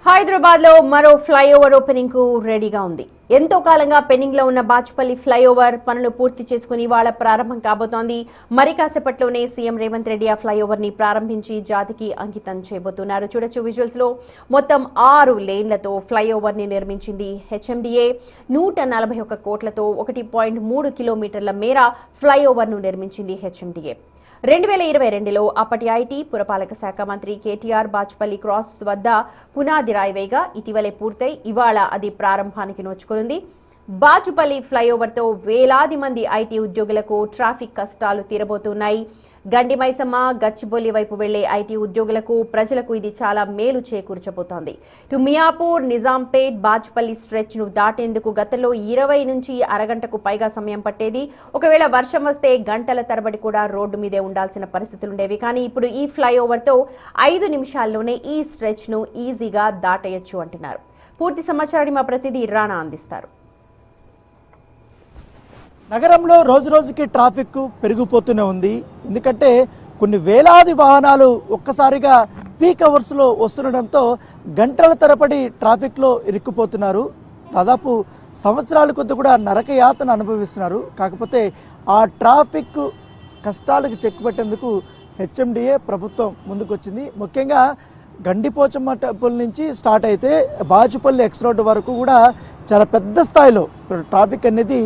హైదరాబాద్ లో మరో flyover opening కు రెడీగా ఉంది. ఎంతో కాలంగా పెండింగ్ లో ఉన్న బాచుపల్లి ఫ్లైఓవర్ పనులు పూర్తి చేసుకుని ఇవాళ ప్రారంభం కాబోతోంది. మరి కాసేపట్లోనే సీఎం రేవంత్ రెడ్డి ఆ ఫ్లైఓవర్ ని ప్రారంభించి జాతికి అంకితం చేయబోతున్నారు. చూడొచ్చు విజువల్స్ లో మొత్తం 6 లేన్లతో ఫ్లైఓవర్ ని నిర్మించింది హెచ్ఎండిఏ. 141 కోట్లతో 1.3 కిలోమీటర్ల మేర ఫ్లైఓవర్ ను నిర్మించింది హెచ్ఎండిఏ. 2022లో అప్పటి ఐటీ పురపాలక శాఖ మంత్రి కేటీఆర్ బాచుపల్లి క్రాస్ వద్ద పునాది రాయి వేయగా ఇటీవలే పూర్తయి ఇవాళ అది ప్రారంభానికి నోచుకుంది. బాచుపల్లి ఫ్లైఓవర్తో వేలాది మంది ఐటీ ఉద్యోగులకు ట్రాఫిక్ కష్టాలు తీరబోతున్నాయి. గండి మైసమ్మ, గచ్చిబౌలి వైపు వెళ్లే ఐటీ ఉద్యోగులకు, ప్రజలకు ఇది చాలా మేలు చేకూర్చబోతోంది. ఇటు మియాపూర్, నిజాంపేట్, బాచుపల్లి స్ట్రెచ్ ను దాటేందుకు గతంలో 20 నుంచి అరగంటకు పైగా సమయం పట్టేది. ఒకవేళ వర్షం వస్తే గంటల తరబడి కూడా రోడ్డు మీదే ఉండాల్సిన పరిస్థితులుండేవి. కానీ ఇప్పుడు ఈ ఫ్లైఓవర్తో 5 నిమిషాల్లోనే ఈ స్ట్రెచ్ ను ఈజీగా దాటేయొచ్చు అంటున్నారు. పూర్తి సమాచారాన్ని మా ప్రతినిధి రాణా అందిస్తారు. నగరంలో రోజు రోజుకి ట్రాఫిక్ పెరిగిపోతూనే ఉంది. ఎందుకంటే కొన్ని వేలాది వాహనాలు ఒక్కసారిగా పీక్ అవర్స్లో వస్తుండడంతో గంటల తరబడి ట్రాఫిక్లో ఇరుక్కుపోతున్నారు. దాదాపు సంవత్సరాల కొద్ది కూడా నరకయాతన అనుభవిస్తున్నారు. కాకపోతే ఆ ట్రాఫిక్ కష్టాలకు చెక్ పెట్టేందుకు హెచ్ఎండిఏ ప్రభుత్వం ముందుకొచ్చింది. ముఖ్యంగా గండిపోచమ్మ టెంపుల్ నుంచి స్టార్ట్ అయితే బాచుపల్లి ఎక్స్ రోడ్డు వరకు కూడా చాలా పెద్ద స్థాయిలో ట్రాఫిక్ అనేది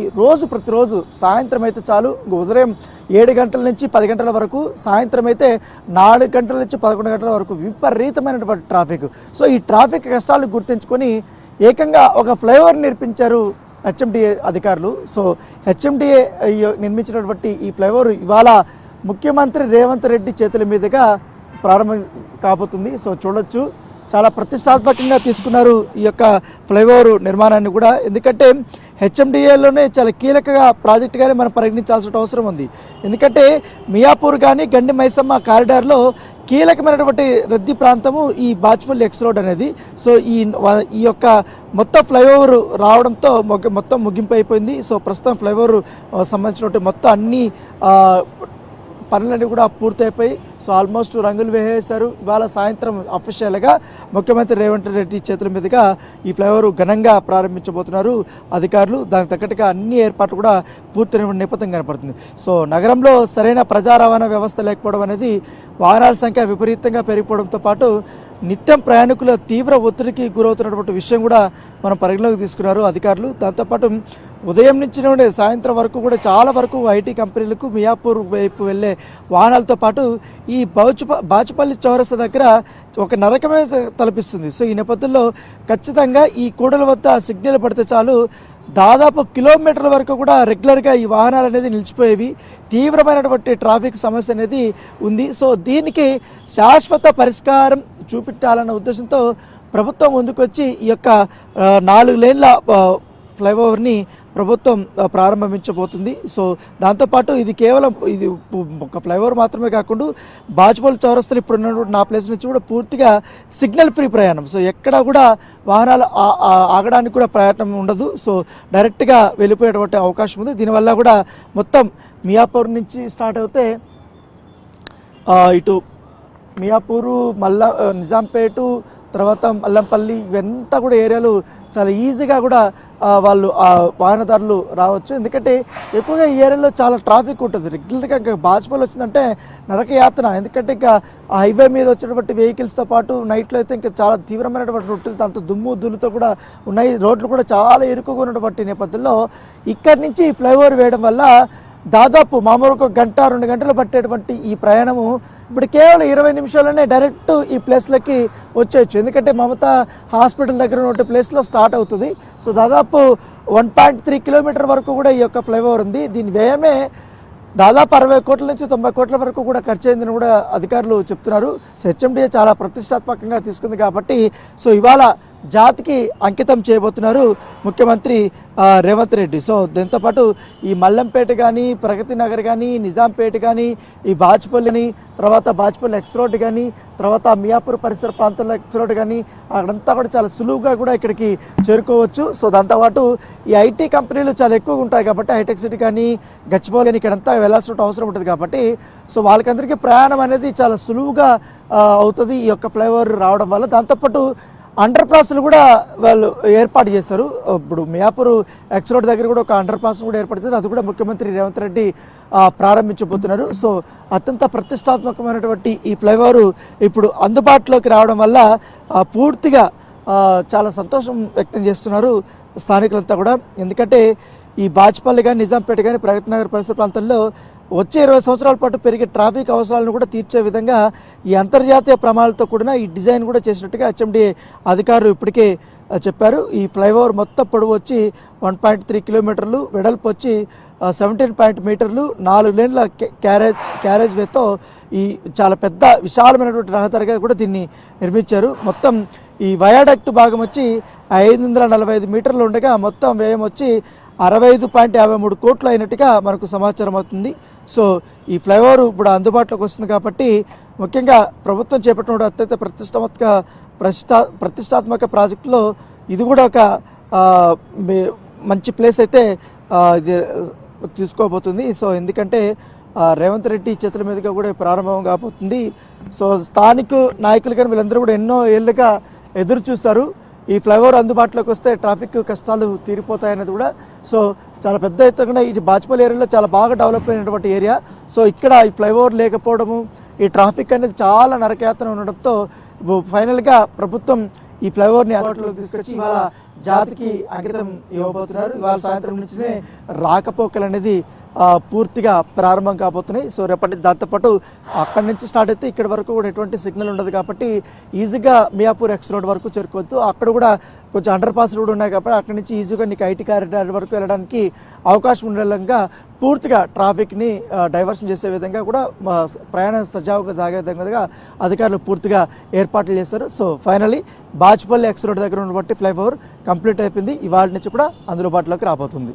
ప్రతిరోజు సాయంత్రం అయితే చాలు, ఉదయం 7 గంటల నుంచి 10 గంటల వరకు, సాయంత్రం అయితే 4 గంటల నుంచి 11 గంటల వరకు విపరీతమైనటువంటి ట్రాఫిక్. సో ఈ ట్రాఫిక్ కష్టాలు గుర్తించుకొని ఏకంగా ఒక ఫ్లైఓవర్ నిర్మించారు హెచ్ఎండిఏ అధికారులు. సో హెచ్ఎండిఏ నిర్మించినటువంటి ఈ ఫ్లైఓవర్ ఇవాళ ముఖ్యమంత్రి రేవంత్ రెడ్డి చేతుల మీదుగా ప్రారంభం కాబోతుంది. సో చూడొచ్చు, చాలా ప్రతిష్టాత్మకంగా తీసుకున్నారు ఈ యొక్క ఫ్లైఓవర్ నిర్మాణాన్ని కూడా. ఎందుకంటే హెచ్ఎండిఏలోనే చాలా కీలకగా ప్రాజెక్టుగానే మనం పరిగణించాల్సిన అవసరం ఉంది. ఎందుకంటే మియాపూర్ కానీ గండి మైసమ్మ కారిడార్లో కీలకమైనటువంటి రద్దీ ప్రాంతము ఈ బాచుపల్లి ఎక్స్ రోడ్ అనేది. సో ఈ యొక్క మొత్తం ఫ్లైఓవర్ రావడంతో మొత్తం ముగింపు అయిపోయింది. సో ప్రస్తుతం ఫ్లైఓవర్ సంబంధించినటువంటి మొత్తం అన్ని పనులన్నీ కూడా పూర్తయిపోయి సో ఆల్మోస్ట్ రంగులు వేసేశారు. ఇవాళ సాయంత్రం అఫీషియల్గా ముఖ్యమంత్రి రేవంత్ రెడ్డి చేతుల మీదుగా ఈ ఫ్లైఓవర్ ఘనంగా ప్రారంభించబోతున్నారు అధికారులు. దానికి తగ్గట్టుగా అన్ని ఏర్పాట్లు కూడా పూర్తయిన నేపథ్యం కనపడుతుంది. సో నగరంలో సరైన ప్రజా రవాణా వ్యవస్థ లేకపోవడం అనేది, వాహనాల సంఖ్య విపరీతంగా పెరిగిపోవడంతో పాటు నిత్యం ప్రయాణికుల తీవ్ర ఒత్తిడికి గురవుతున్నటువంటి విషయం కూడా మనం పరిగణలోకి తీసుకున్నారు అధికారులు. దాంతోపాటు ఉదయం నుంచి సాయంత్రం వరకు కూడా చాలా వరకు ఐటీ కంపెనీలకు మియాపూర్ వైపు వెళ్ళే వాహనాలతో పాటు ఈ బాచుపల్లి చౌరస్తా దగ్గర ఒక నరకమే తలపిస్తుంది. సో ఈ నేపథ్యంలో ఖచ్చితంగా ఈ కూడల వద్ద సిగ్నల్ పడితే చాలు దాదాపు కిలోమీటర్ల వరకు కూడా రెగ్యులర్గా ఈ వాహనాలు అనేది నిలిచిపోయేవి. తీవ్రమైనటువంటి ట్రాఫిక్ సమస్య అనేది ఉంది. సో దీనికి శాశ్వత పరిష్కారం చూపించాలన్న ఉద్దేశంతో ప్రభుత్వం ముందుకొచ్చి ఈ యొక్క 4 లేన్ల ఫ్లైఓవర్ని ప్రభుత్వం ప్రారంభించబోతుంది. సో దాంతోపాటు ఇది కేవలం ఒక ఫ్లైఓవర్ మాత్రమే కాకుండా బాచుపల్లి చౌరస్తాలో ఇప్పుడు ఉన్నటువంటి నా ప్లేస్ నుంచి కూడా పూర్తిగా సిగ్నల్ ఫ్రీ ప్రయాణం. సో ఎక్కడ కూడా వాహనాలు ఆగడానికి కూడా ప్రయాణం ఉండదు. సో డైరెక్ట్గా వెళ్ళిపోయేటువంటి అవకాశం ఉంది. దీనివల్ల కూడా మొత్తం మియాపూర్ నుంచి స్టార్ట్ అవుతే ఇటు మియాపూరు, నిజాంపేటు, తర్వాత మల్లంపల్లి, ఇవంతా కూడా ఏరియాలు చాలా ఈజీగా కూడా వాళ్ళు వాహనదారులు రావచ్చు. ఎందుకంటే ఎక్కువగా ఈ ఏరియాలో చాలా ట్రాఫిక్ ఉంటుంది. రెగ్యులర్గా ఇంకా బాచుపల్లి వచ్చిందంటే నరకయాతన. ఎందుకంటే ఇంకా హైవే మీద వచ్చినటువంటి వెహికల్స్తో పాటు నైట్లో అయితే ఇంకా చాలా తీవ్రమైనటువంటి రొట్టెలు, దాంతో దుమ్ము ధూళితో కూడా ఉన్నాయి. రోడ్లు కూడా చాలా ఇరుకుగా ఉన్నటువంటి నేపథ్యంలో ఇక్కడి నుంచి ఫ్లైఓవర్ వేయడం వల్ల దాదాపు మామూలుగా 1-2 గంటలు పట్టేటువంటి ఈ ప్రయాణము ఇప్పుడు కేవలం 20 నిమిషాల్లోనే డైరెక్ట్ ఈ ప్లేస్లకి వచ్చేయచ్చు. ఎందుకంటే మమతా హాస్పిటల్ దగ్గర ఉన్న ప్లేస్లో స్టార్ట్ అవుతుంది. సో దాదాపు 1.3 కిలోమీటర్ వరకు కూడా ఈ యొక్క ఫ్లైఓవర్ ఉంది. దీని వ్యయమే దాదాపు 60 కోట్ల నుంచి 90 కోట్ల వరకు కూడా ఖర్చు అయిందని కూడా అధికారులు చెప్తున్నారు. సో హెచ్ఎండిఏ చాలా ప్రతిష్టాత్మకంగా తీసుకుంది కాబట్టి సో ఇవాళ జాతికి అంకితం చేయబోతున్నారు ముఖ్యమంత్రి రేవంత్ రెడ్డి. సో దీంతోపాటు ఈ మల్లంపేట కానీ, ప్రగతి నగర్ కానీ, నిజాంపేట కానీ, ఈ బాచుపల్లిని, తర్వాత బాచుపల్లి ఎక్స్ రోడ్ కానీ, తర్వాత మియాపూర్ పరిసర ప్రాంతాల్లో ఎక్స్ రోడ్ కానీ అక్కడంతా కూడా చాలా సులువుగా కూడా ఇక్కడికి చేరుకోవచ్చు. సో దాంతోపాటు ఈ ఐటీ కంపెనీలు చాలా ఎక్కువగా ఉంటాయి కాబట్టి హైటెక్ సిటీ కానీ, గచ్చిబౌలి కానీ ఇక్కడంతా వెళ్ళాల్సిన అవసరం ఉంటుంది కాబట్టి సో వాళ్ళకందరికీ ప్రయాణం అనేది చాలా సులువుగా అవుతుంది ఈ యొక్క ఫ్లైఓవర్ రావడం వల్ల. దాంతోపాటు అండర్ పాస్లు కూడా వాళ్ళు ఏర్పాటు చేస్తారు. ఇప్పుడు మియాపూర్ ఎక్స్ రోడ్ దగ్గర కూడా ఒక అండర్ పాస్ కూడా ఏర్పాటు చేస్తారు. అది కూడా ముఖ్యమంత్రి రేవంత్ రెడ్డి ప్రారంభించబోతున్నారు. సో అత్యంత ప్రతిష్టాత్మకమైనటువంటి ఈ ఫ్లైఓవర్ ఇప్పుడు అందుబాటులోకి రావడం వల్ల పూర్తిగా చాలా సంతోషం వ్యక్తం చేస్తున్నారు స్థానికులంతా కూడా. ఎందుకంటే ఈ బాచ్పల్లి కానీ నిజాంపేట కానీ ప్రగతి నగర్ పరిసర ప్రాంతాల్లో వచ్చే 20 సంవత్సరాల పాటు పెరిగే ట్రాఫిక్ అవసరాలను కూడా తీర్చే విధంగా ఈ అంతర్జాతీయ ప్రమాణాలతో కూడిన ఈ డిజైన్ కూడా చేసినట్టుగా హెచ్ఎండి అధికారులు ఇప్పటికే చెప్పారు. ఈ ఫ్లైఓవర్ మొత్తం పొడవు వచ్చి 1.3 కిలోమీటర్లు, వెడల్పు వచ్చి 17 మీటర్లు, 4 లేన్ల క్యారేజ్ వేతో ఈ చాలా పెద్ద విశాలమైనటువంటి రహదారిగా కూడా దీన్ని నిర్మించారు. మొత్తం ఈ వయాడక్ట్ భాగం వచ్చి 545 మీటర్లు ఉండగా మొత్తం వ్యయం వచ్చి 65.53 కోట్లు అయినట్టుగా మనకు సమాచారం అవుతుంది. సో ఈ ఫ్లైఓవర్ ఇప్పుడు అందుబాటులోకి వస్తుంది కాబట్టి ముఖ్యంగా ప్రభుత్వం చేపట్టిన అత్యంత ప్రతిష్టాత్మక ప్రాజెక్టులో ఇది కూడా ఒక మంచి ప్లేస్ అయితే ఇది తీసుకోబోతుంది. సో ఎందుకంటే రేవంత్ రెడ్డి చేతుల మీదుగా కూడా ప్రారంభం కాబోతుంది. సో స్థానిక నాయకులు కానీ వీళ్ళందరూ కూడా ఎన్నో ఏళ్ళుగా ఎదురు చూస్తారు. ఈ ఫ్లైఓవర్ అందుబాటులోకి వస్తే ట్రాఫిక్ కష్టాలు తీరిపోతాయనేది కూడా. సో చాలా పెద్ద ఎత్తున ఇది బాచ్పల్లి ఏరియాలో చాలా బాగా డెవలప్ అయినటువంటి ఏరియా. సో ఇక్కడ ఈ ఫ్లైఓవర్ లేకపోవడము, ఈ ట్రాఫిక్ అనేది చాలా నరకయాతన ఉండడంతో ఫైనల్గా ప్రభుత్వం ఈ ఫ్లైఓవర్ని అందుబాటులోకి తీసుకొచ్చి ఇవాళ జాతికి అంకితం ఇవ్వబోతున్నారు. ఇవాళ సాయంత్రం నుంచినే రాకపోకలు అనేది పూర్తిగా ప్రారంభం కాబోతున్నాయి. సో రేపటి దాంతోపాటు అక్కడి నుంచి స్టార్ట్ అయితే ఇక్కడ వరకు కూడా ఎటువంటి సిగ్నల్ ఉండదు కాబట్టి ఈజీగా మియాపూర్ ఎక్స్ రోడ్ వరకు చేరుకోవచ్చు. అక్కడ కూడా కొంచెం అండర్ పాస్ కూడా ఉన్నాయి కాబట్టి అక్కడి నుంచి ఈజీగా నీకు ఐటీ కారిడార్ వరకు వెళ్ళడానికి అవకాశం ఉండే విధంగా పూర్తిగా ట్రాఫిక్ని డైవర్షన్ చేసే విధంగా కూడా ప్రయాణం సజావుగా సాగే విధంగా అధికారులు పూర్తిగా ఏర్పాట్లు చేశారు. So finally Bachupally X road దగ్గర ఉన్నటువంటి ఫ్లైఓవర్ కంప్లీట్ అయిపోయింది. ఇవాళ నుంచి కూడా అందుబాటులోకి రాబోతుంది.